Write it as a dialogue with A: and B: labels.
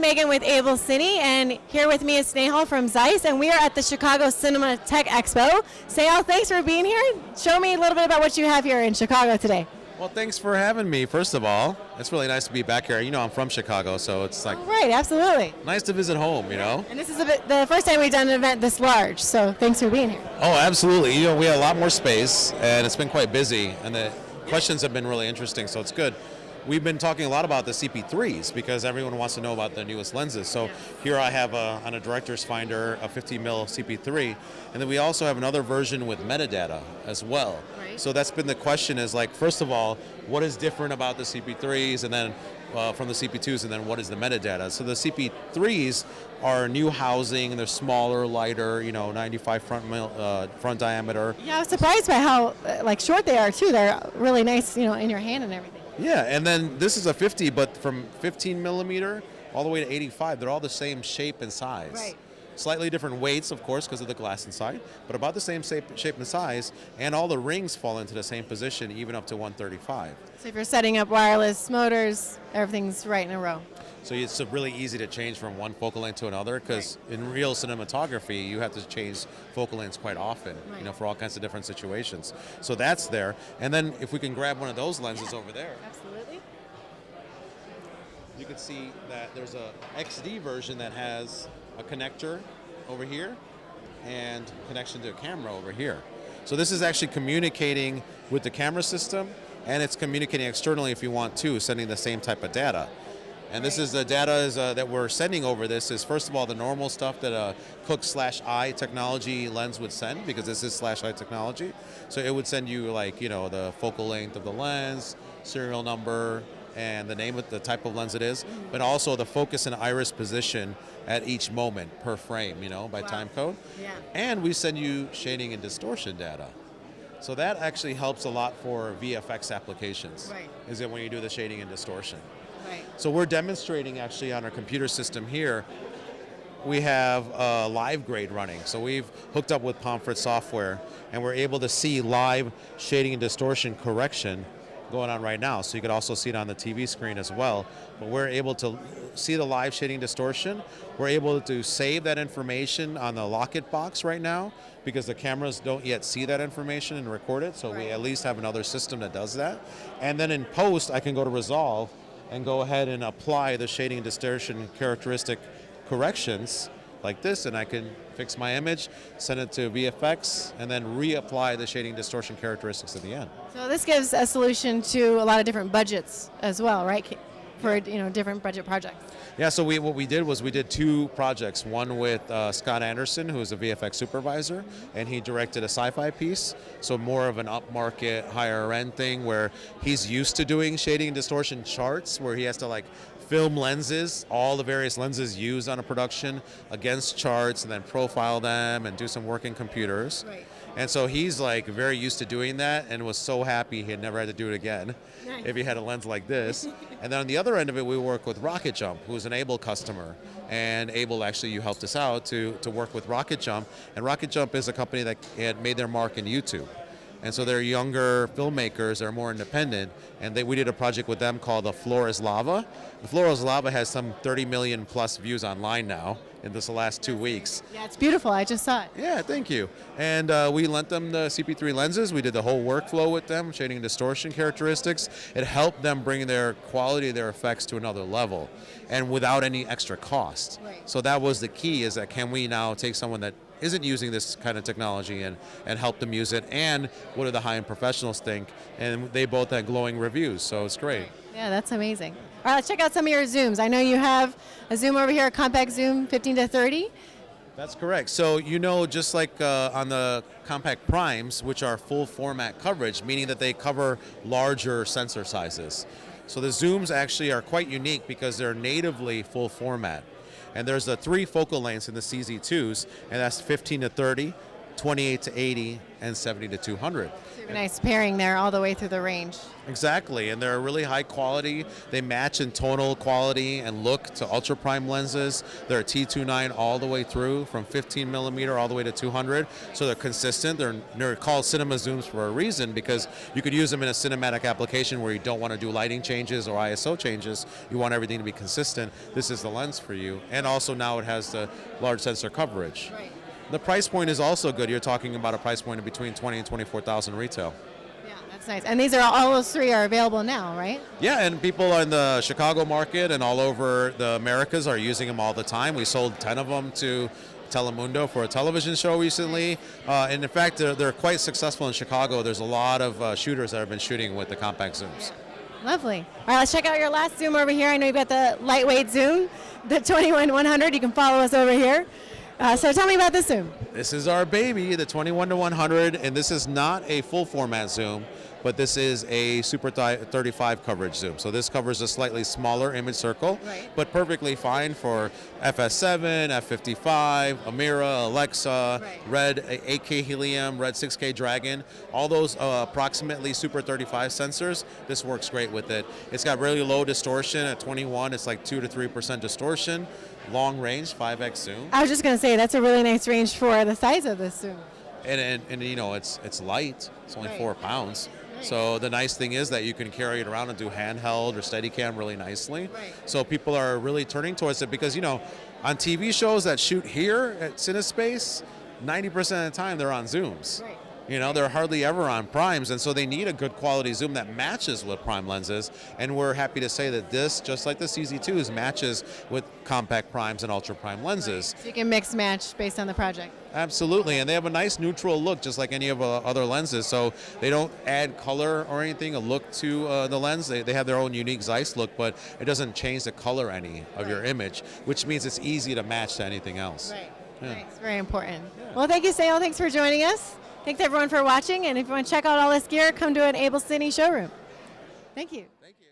A: Megan with AbelCine, and here with me is Snehal from Zeiss, and we are at the Chicago Cinema Tech Expo. Snehal, thanks for being here. Show me a little bit about what you have here in Chicago today.
B: Well, thanks for having me, first of all. It's really nice to be back here. You know, I'm from Chicago, so it's like...
A: Right, absolutely.
B: Nice to visit home, you know?
A: And this is the first time we've done an event this large, so thanks for being here.
B: Oh, absolutely. You know, we have a lot more space, and it's been quite busy, and the questions have been really interesting, so it's good. We've been talking a lot about the CP3s because everyone wants to know about the newest lenses. So here I have on a director's finder a 50mm CP3, and then we also have another version with metadata as well. Right. So that's been the question is like, first of all, what is different about the CP3s, and then from the CP2s, and then what is the metadata? So the CP3s are new housing, and they're smaller, lighter, you know, 95 front diameter.
A: Yeah, I was surprised by how short they are too. They're really nice, you know, in your hand and everything.
B: Yeah, and then this is a 50, but from 15mm all the way to 85, they're all the same shape and size.
A: Right.
B: Slightly different weights, of course, because of the glass inside, but about the same shape and size, and all the rings fall into the same position, even up to 135.
A: So if you're setting up wireless motors, everything's right in a row.
B: So it's really easy to change from one focal length to another, because in real cinematography, you have to change focal lengths quite often, you know, for all kinds of different situations. So that's there. And then if we can grab one of those lenses over there.
A: Absolutely.
B: You can see that there's a XD version that has a connector over here and connection to a camera over here. So this is actually communicating with the camera system, and it's communicating externally if you want to, sending the same type of data. And this is the data that we're sending over this is, first of all, the normal stuff that a Cook/I technology lens would send, because this is /I technology. So it would send you, like, you know, the focal length of the lens, serial number, and the name of the type of lens it is, but also the focus and iris position at each moment per frame, you know, by time code.
A: Yeah.
B: And we send you shading and distortion data. So that actually helps a lot for VFX applications.
A: Right.
B: Is it when you do the shading and distortion.
A: Right.
B: So we're demonstrating actually on our computer system here. We have LiveGrade running. So we've hooked up with Pomfret software, and we're able to see live shading and distortion correction going on right now. So you can also see it on the TV screen as well. But we're able to see the live shading distortion. We're able to save that information on the Locket box right now, because the cameras don't yet see that information and record it. So we at least have another system that does that. And then in post, I can go to Resolve and go ahead and apply the shading and distortion characteristic corrections like this, and I can fix my image, send it to VFX, and then reapply the shading distortion characteristics at the end. So
A: this gives a solution to a lot of different budgets as well, right? For, you know, different budget projects.
B: Yeah, so what we did was we did two projects. One with Scott Anderson, who is a VFX supervisor, and he directed a sci-fi piece, so more of an upmarket, higher end thing where he's used to doing shading and distortion charts, where he has to like film lenses, all the various lenses used on a production against charts, and then profile them and do some work in computers. Right. And so he's like very used to doing that, and was so happy he had never had to do it again. Nice. If he had a lens like this. And then on the other end of it, we work with Rocket Jump, who's an Abel customer. And Abel, actually, you helped us out to work with Rocket Jump. And Rocket Jump is a company that had made their mark in YouTube. And so they're younger filmmakers, they're more independent, and we did a project with them called The Floor is Lava. The Floor is Lava has some 30 million plus views online now in this last 2 weeks.
A: Yeah, it's beautiful, I just saw it.
B: Yeah, thank you. And we lent them the CP3 lenses. We did the whole workflow with them, shading and distortion characteristics. It helped them bring their quality, their effects to another level, and without any extra cost. Right. So that was the key, is that can we now take someone that isn't using this kind of technology and help them use it, and what do the high-end professionals think? And they both had glowing reviews, so it's great.
A: Yeah, that's amazing. All right, let's check out some of your zooms. I know you have a zoom over here, a compact zoom 15-30.
B: That's correct. So, you know, just like on the compact primes, which are full format coverage, meaning that they cover larger sensor sizes. So the zooms actually are quite unique because they're natively full format. And there's the 3 focal lengths in the CZ2s, and that's 15-30, 28 to 80, and 70 to 200.
A: Nice pairing there all the way through the range.
B: Exactly, and they're really high quality. They match in tonal quality and look to ultra prime lenses. They're a T29 all the way through, from 15 millimeter all the way to 200. So they're consistent. They're called cinema zooms for a reason, because you could use them in a cinematic application where you don't want to do lighting changes or ISO changes. You want everything to be consistent. This is the lens for you. And also now it has the large sensor coverage.
A: Right.
B: The price point is also good. You're talking about a price point of between 20 and 24,000 retail.
A: Yeah, that's nice. And these are all those three are available now, right?
B: Yeah, and people in the Chicago market and all over the Americas are using them all the time. We sold 10 of them to Telemundo for a television show recently. And in fact, they're quite successful in Chicago. There's a lot of shooters that have been shooting with the compact zooms.
A: Lovely. All right, let's check out your last zoom over here. I know you've got the lightweight zoom, the 21-100. You can follow us over here. So tell me about this zoom.
B: This is our baby, the 21-100, and this is not a full format zoom, but this is a Super 35 coverage zoom. So this covers a slightly smaller image circle,
A: right,
B: but perfectly fine for FS7, F55, Amira, Alexa,
A: right,
B: Red 8K Helium, Red 6K Dragon, all those approximately Super 35 sensors. This works great with it. It's got really low distortion. At 21, it's like 2 to 3% distortion. Long range, 5x zoom.
A: I was just going to say, that's a really nice range for the size of this zoom.
B: And you know, it's light. It's only
A: right,
B: 4 pounds.
A: Right.
B: So the nice thing is that you can carry it around and do handheld or Steadicam really nicely.
A: Right.
B: So people are really turning towards it because, you know, on TV shows that shoot here at CineSpace, 90% of the time they're on zooms.
A: Right.
B: You know, they're hardly ever on primes, and so they need a good quality zoom that matches with prime lenses. And we're happy to say that this, just like the CZ2s, matches with compact primes and ultra prime lenses.
A: Right. So you can mix match based on the project.
B: Absolutely, and they have a nice neutral look, just like any of other lenses. So they don't add color or anything, a look to the lens. They have their own unique Zeiss look, but it doesn't change the color any of your image, which means it's easy to match to anything else.
A: Right.
B: Yeah.
A: Thanks. Very important. Yeah. Well, thank you, Snehal. Thanks for joining us. Thanks, everyone, for watching. And if you want to check out all this gear, come to an AbelCine showroom. Thank you.
B: Thank you.